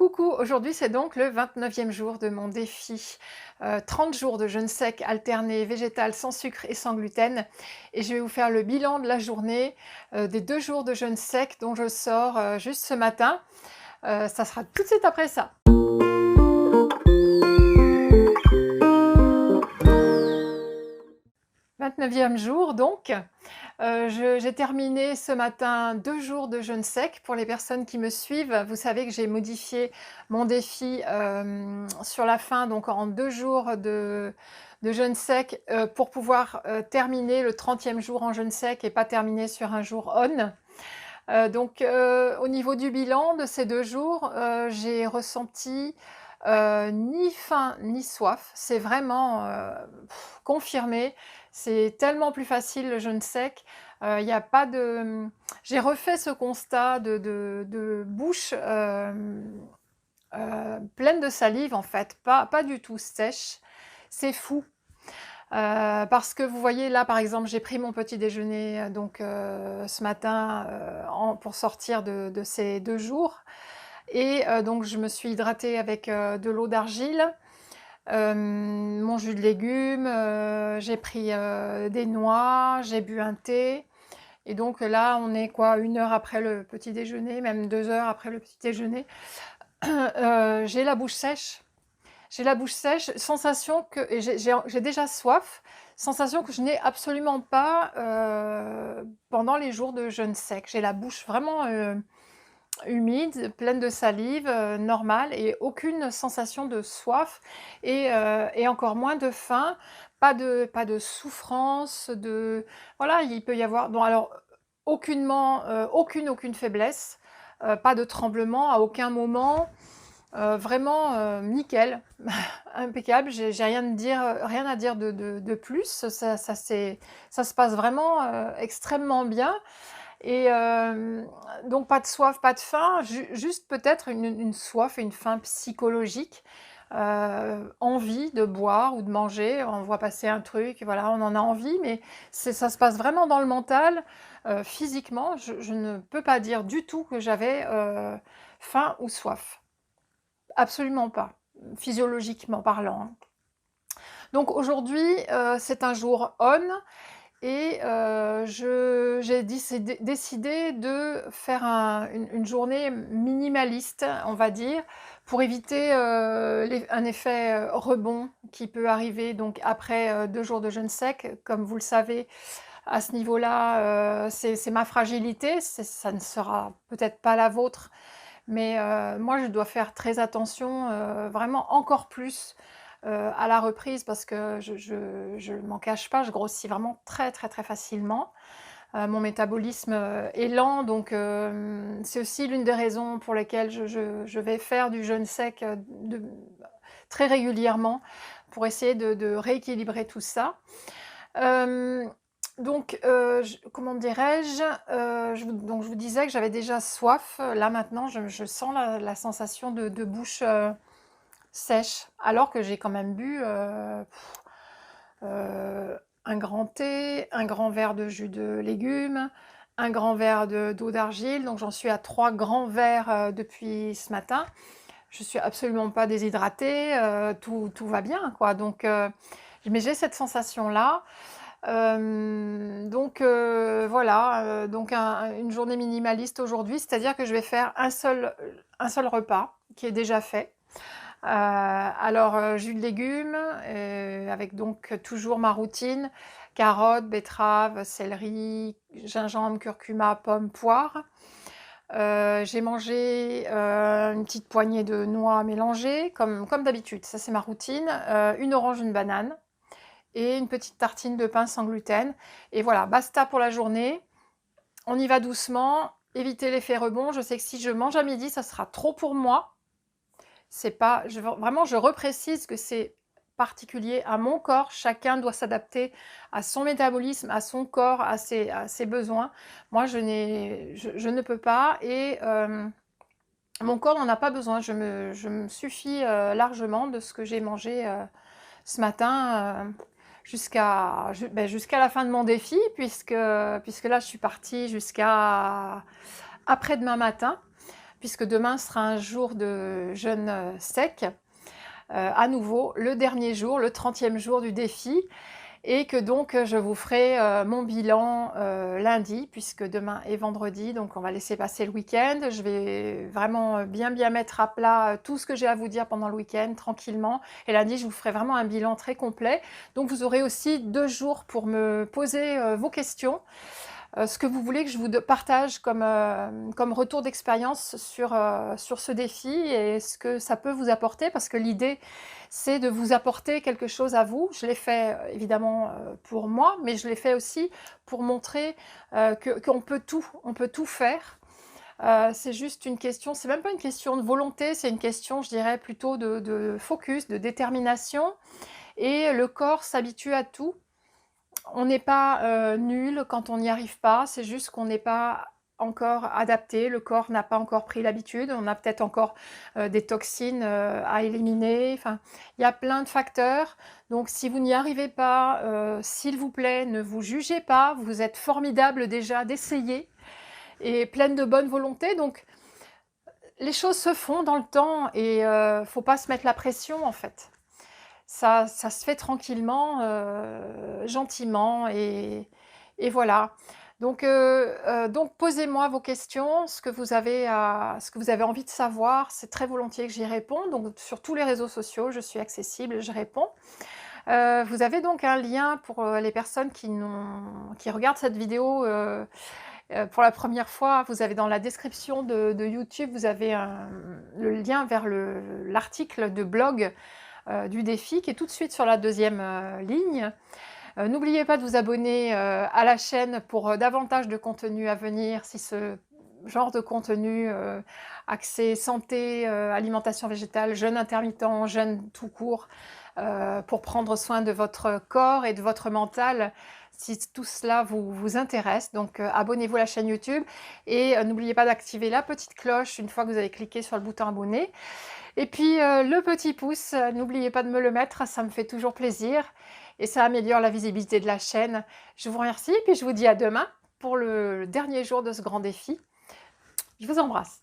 Coucou, aujourd'hui c'est donc le 29e jour de mon défi, 30 jours de jeûne sec alterné végétal sans sucre et sans gluten et je vais vous faire le bilan de la journée, des 2 jours de jeûne sec dont je sors, juste ce matin. Ça sera tout de suite après ça. 29e jour donc, j'ai terminé ce matin 2 jours de jeûne sec. Pour les personnes qui me suivent, vous savez que j'ai modifié mon défi, sur la fin, donc en 2 jours de jeûne sec, pour pouvoir, terminer le 30e jour en jeûne sec et pas terminer sur un jour on. Au niveau du bilan de ces 2 jours, j'ai ressenti, ni faim ni soif. C'est vraiment, confirmé. C'est tellement plus facile le jeûne sec. Il y a pas de, j'ai refait ce constat de bouche, pleine de salive en fait, pas du tout sèche. C'est fou. Parce que vous voyez là, par exemple, j'ai pris mon petit déjeuner, ce matin, pour sortir de ces 2 jours et donc je me suis hydratée avec, de l'eau d'argile, mon jus de légumes, j'ai pris, des noix, j'ai bu un thé et donc là, on est quoi? 1 heure après le petit déjeuner, même 2 heures après le petit déjeuner. J'ai la bouche sèche. J'ai la bouche sèche, sensation que et j'ai déjà soif, sensation que je n'ai absolument pas, pendant les jours de jeûne sec. J'ai la bouche vraiment, humide, pleine de salive, normale et aucune sensation de soif et encore moins de faim. Pas de souffrance, voilà, il peut y avoir bon alors, aucunement, aucune faiblesse, pas de tremblement à aucun moment. Vraiment, nickel, impeccable, j'ai rien à dire de plus. Ça se passe vraiment, extrêmement bien et donc pas de soif, pas de faim, juste peut-être une soif et une faim psychologique, envie de boire ou de manger. On voit passer un truc, voilà, on en a envie, mais ça se passe vraiment dans le mental. Physiquement, je ne peux pas dire du tout que j'avais, faim ou soif. Absolument pas, physiologiquement parlant, hein. Donc aujourd'hui, c'est un jour on et j'ai décidé de faire une journée minimaliste, on va dire, pour éviter, un effet, rebond qui peut arriver donc après, 2 jours de jeûne sec. Comme vous le savez, à ce niveau-là, c'est ma fragilité, ça ne sera peut-être pas la vôtre, mais moi, je dois faire très attention, vraiment encore plus, à la reprise parce que je m'en cache pas, je grossis vraiment très, très, très facilement. Mon métabolisme, est lent donc c'est aussi l'une des raisons pour lesquelles je vais faire du jeûne sec, très régulièrement pour essayer de rééquilibrer tout ça. Hem, comment dirais-je? Je vous disais que j'avais déjà soif. Là, maintenant, je sens la sensation de bouche, sèche, alors que j'ai quand même bu, un grand thé, un grand verre de jus de légumes, un grand verre d'eau d'argile, donc j'en suis à 3 grands verres, depuis ce matin. Je suis absolument pas déshydratée, tout va bien, quoi, mais j'ai cette sensation-là. Voilà, une journée minimaliste aujourd'hui, c'est-à-dire que je vais faire un seul repas qui est déjà fait. Jus de légumes, avec donc toujours ma routine, carottes, betteraves, céleri, gingembre, curcuma, pomme, poire. J'ai mangé, une petite poignée de noix mélangées comme d'habitude, ça c'est ma routine, 1 orange, une banane et une petite tartine de pain sans gluten et voilà, basta pour la journée. On y va doucement, éviter l'effet rebond. Je sais que si je mange à midi, ça sera trop pour moi. C'est pas vraiment, je reprécise que c'est particulier à mon corps. Chacun doit s'adapter à son métabolisme, à son corps, à ses besoins. Moi, je ne peux pas et mon corps n'en a pas besoin. Je me suffis, largement de ce que j'ai mangé, ce matin, jusqu'à la fin de mon défi puisque là, je suis partie jusqu'à après-demain matin. puisque demain sera un jour de jeûne sec, à nouveau le dernier jour, le 30e jour du défi, et que donc je vous ferai mon bilan lundi, puisque demain est vendredi, donc on va laisser passer le week-end. Je vais vraiment bien mettre à plat tout ce que j'ai à vous dire pendant le week-end, tranquillement, et lundi je vous ferai vraiment un bilan très complet. Donc vous aurez aussi 2 jours pour me poser vos questions, ce que vous voulez que je vous partage comme retour d'expérience sur ce défi et ce que ça peut vous apporter, parce que l'idée, c'est de vous apporter quelque chose à vous. Je l'ai fait évidemment pour moi, mais je l'ai fait aussi pour montrer qu'on peut tout faire. C'est juste une question, c'est même pas une question de volonté, c'est une question, je dirais, plutôt de focus, de détermination, et le corps s'habitue à tout. On n'est pas nul quand on n'y arrive pas, c'est juste qu'on n'est pas encore adapté, le corps n'a pas encore pris l'habitude, on a peut-être encore des toxines à éliminer, enfin, il y a plein de facteurs. Donc si vous n'y arrivez pas, s'il vous plaît, ne vous jugez pas, vous êtes formidable déjà d'essayer et pleine de bonne volonté. Donc les choses se font dans le temps et faut pas se mettre la pression en fait. Ça se fait tranquillement, gentiment, et voilà. Donc posez-moi vos questions, ce que vous avez envie de savoir, c'est très volontiers que j'y réponds. Donc sur tous les réseaux sociaux, je suis accessible, je réponds. Vous avez donc un lien pour les personnes qui regardent cette vidéo pour la première fois. Vous avez dans la description de YouTube, vous avez le lien vers l'article de blog du défi qui est tout de suite sur la deuxième ligne. N'oubliez pas de vous abonner à la chaîne pour davantage de contenu à venir, si ce genre de contenu axé santé, alimentation végétale, jeûne intermittent, jeûne tout court, pour prendre soin de votre corps et de votre mental, si tout cela vous intéresse. Donc abonnez-vous à la chaîne YouTube et n'oubliez pas d'activer la petite cloche une fois que vous avez cliqué sur le bouton abonner. Et puis le petit pouce, n'oubliez pas de me le mettre, ça me fait toujours plaisir et ça améliore la visibilité de la chaîne. Je vous remercie et puis je vous dis à demain pour le dernier jour de ce grand défi. Je vous embrasse.